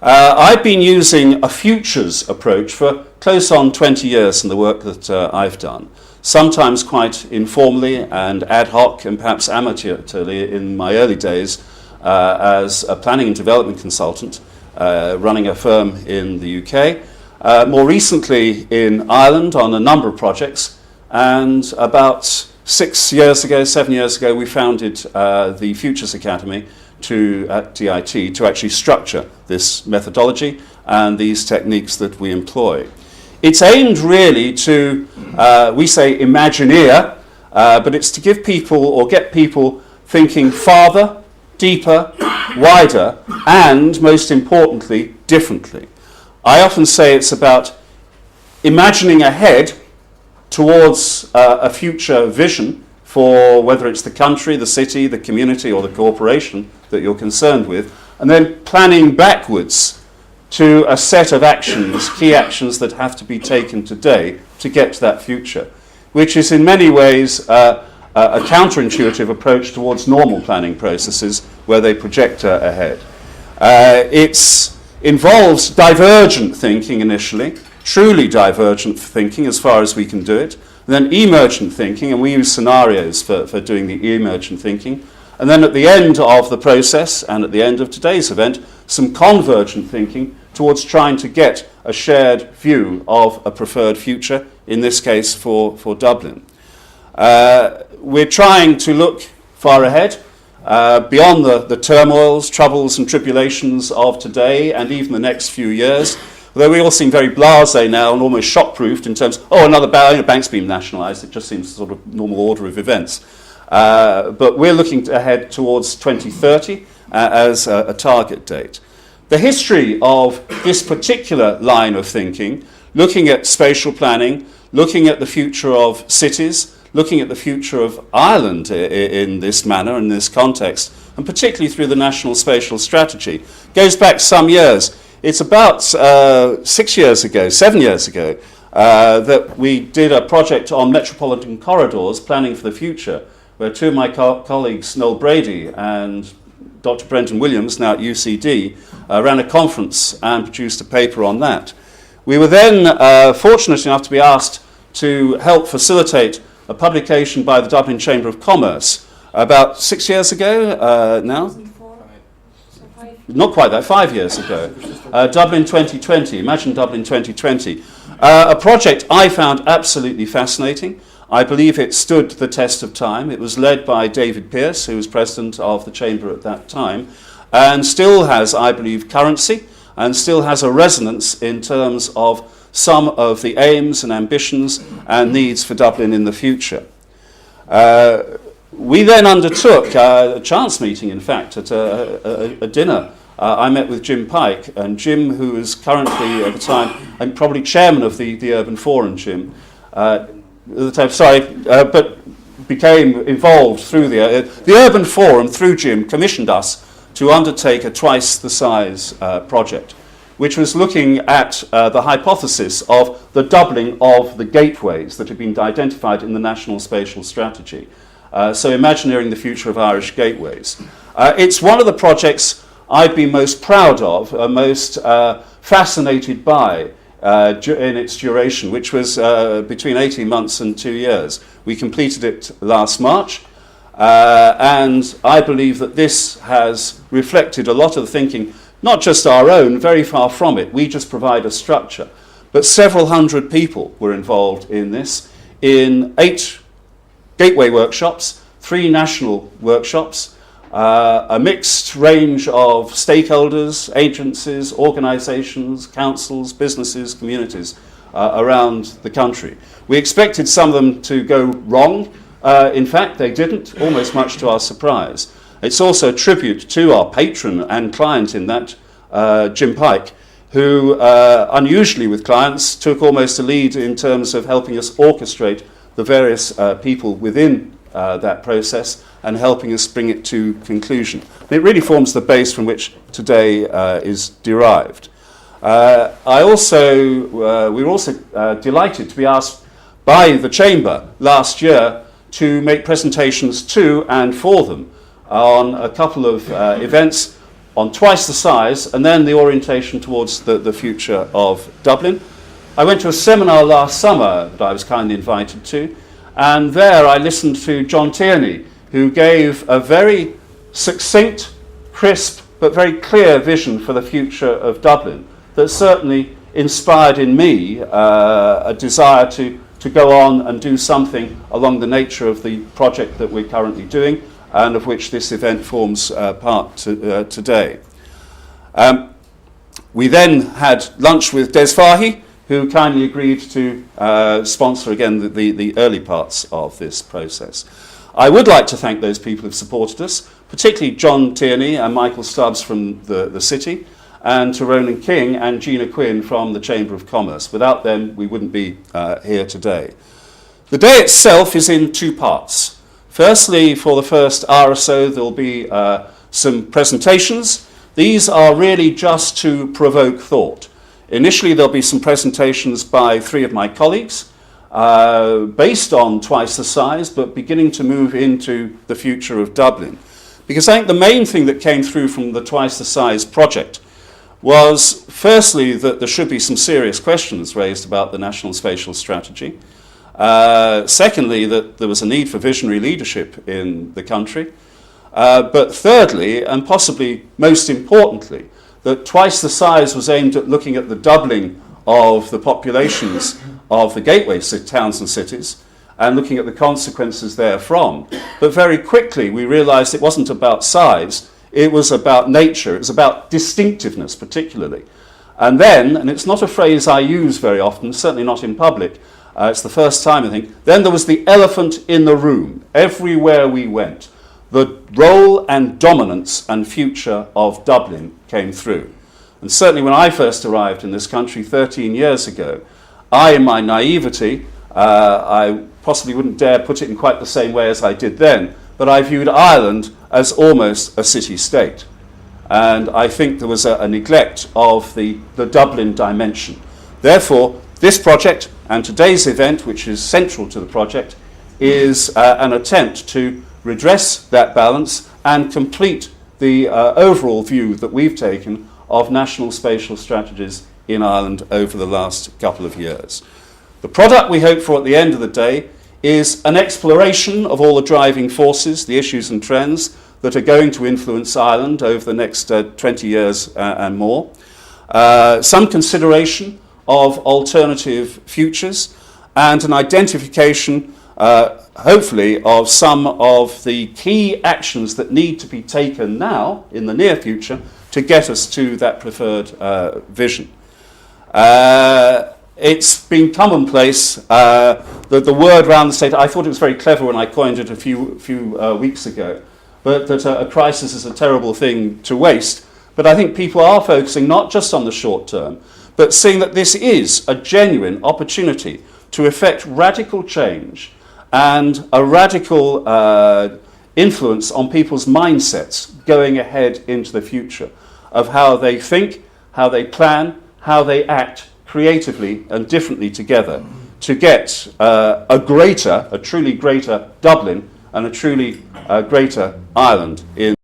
I've been using a futures approach for close on 20 years in the work that I've done, sometimes quite informally and ad hoc and perhaps amateurly in my early days as a planning and development consultant running a firm in the UK, more recently in Ireland on a number of projects, and about 7 years ago, we founded the Futures Academy at DIT to actually structure this methodology and these techniques that we employ. It's aimed really to, we say Imagineer, but it's to give people or get people thinking farther, deeper, wider, and most importantly, differently. I often say it's about imagining ahead towards a future vision for whether it's the country, the city, the community, or the corporation that you're concerned with, and then planning backwards to a set of actions, key actions that have to be taken today to get to that future, which is in many ways a counterintuitive approach towards normal planning processes where they project ahead. It involves divergent thinking initially, truly divergent thinking as far as we can do it, then emergent thinking, and we use scenarios for doing the emergent thinking, and then at the end of the process and at the end of today's event, some convergent thinking towards trying to get a shared view of a preferred future, in this case for Dublin. We're trying to look far ahead, beyond the turmoils, troubles and tribulations of today and even the next few years, although we all seem very blasé now and almost shock-proofed in terms of, another bank's been nationalised. It just seems sort of normal order of events. But we're looking ahead towards 2030 as a target date. The history of this particular line of thinking, looking at spatial planning, looking at the future of cities, looking at the future of Ireland in this manner, in this context, and particularly through the National Spatial Strategy, goes back some years. It's about 7 years ago, that we did a project on metropolitan corridors, planning for the future, where two of my colleagues, Noel Brady and Dr. Brendan Williams, now at UCD, ran a conference and produced a paper on that. We were then fortunate enough to be asked to help facilitate a publication by the Dublin Chamber of Commerce about 6 years ago now. Not quite that, 5 years ago. Dublin 2020, imagine Dublin 2020. A project I found absolutely fascinating. I believe it stood the test of time. It was led by David Pearce, who was president of the Chamber at that time, and still has, I believe, currency, and still has a resonance in terms of some of the aims and ambitions and needs for Dublin in the future. We then undertook a chance meeting, in fact, at a dinner. I met with Jim Pike, and Jim, who is currently at the time, and probably chairman of the Urban Forum, Jim, at the time, but became involved through the Urban Forum, through Jim, commissioned us to undertake a twice the size project, which was looking at the hypothesis of the doubling of the gateways that had been identified in the National Spatial Strategy. So imagineering the future of Irish gateways. It's one of the projects I've been most proud of, most fascinated by in its duration, which was between 18 months and 2 years. We completed it last March, and I believe that this has reflected a lot of the thinking, not just our own, very far from it. We just provide a structure. But several hundred people were involved in this, in 8 gateway workshops, 3 national workshops, a mixed range of stakeholders, agencies, organisations, councils, businesses, communities around the country. We expected some of them to go wrong. In fact, they didn't, almost much to our surprise. It's also a tribute to our patron and client in that, Jim Pike, who, unusually with clients, took almost a lead in terms of helping us orchestrate the various people within that process and helping us bring it to conclusion. And it really forms the base from which today is derived. We were also delighted to be asked by the Chamber last year to make presentations to and for them on a couple of events, on twice the size, and then the orientation towards the future of Dublin. I went to a seminar last summer that I was kindly invited to, and there I listened to John Tierney, who gave a very succinct, crisp, but very clear vision for the future of Dublin that certainly inspired in me a desire to go on and do something along the nature of the project that we're currently doing, and of which this event forms part today. We then had lunch with Des Fahy, who kindly agreed to sponsor again the early parts of this process. I would like to thank those people who've supported us, particularly John Tierney and Michael Stubbs from the city, and to Ronan King and Gina Quinn from the Chamber of Commerce. Without them, we wouldn't be here today. The day itself is in two parts. Firstly, for the first hour or so, there'll be some presentations. These are really just to provoke thought. Initially, there'll be some presentations by three of my colleagues, based on twice the size, but beginning to move into the future of Dublin. Because I think the main thing that came through from the twice the size project was, firstly, that there should be some serious questions raised about the national spatial strategy. Secondly, that there was a need for visionary leadership in the country. But thirdly, and possibly most importantly, that twice the size was aimed at looking at the doubling of the populations of the gateway towns and cities and looking at the consequences therefrom. But very quickly we realized it wasn't about size, it was about nature, it was about distinctiveness particularly. And then, and it's not a phrase I use very often, certainly not in public, it's the first time I think, then there was the elephant in the room, everywhere we went. The role and dominance and future of Dublin came through. And certainly when I first arrived in this country 13 years ago, in my naivety, I possibly wouldn't dare put it in quite the same way as I did then, but I viewed Ireland as almost a city-state. And I think there was a neglect of the Dublin dimension. Therefore, this project and today's event, which is central to the project, is an attempt to redress that balance and complete the overall view that we've taken of national spatial strategies in Ireland over the last couple of years. The product we hope for at the end of the day is an exploration of all the driving forces, the issues and trends that are going to influence Ireland over the next 20 years and more. Some consideration of alternative futures and an identification hopefully of some of the key actions that need to be taken now in the near future to get us to that preferred vision. It's been commonplace that the word around the state, I thought it was very clever when I coined it a few weeks ago, but that a crisis is a terrible thing to waste. But I think people are focusing not just on the short term, but seeing that this is a genuine opportunity to effect radical change and a radical influence on people's mindsets going ahead into the future of how they think, how they plan, how they act creatively and differently together to get a truly greater Dublin and a truly greater Ireland in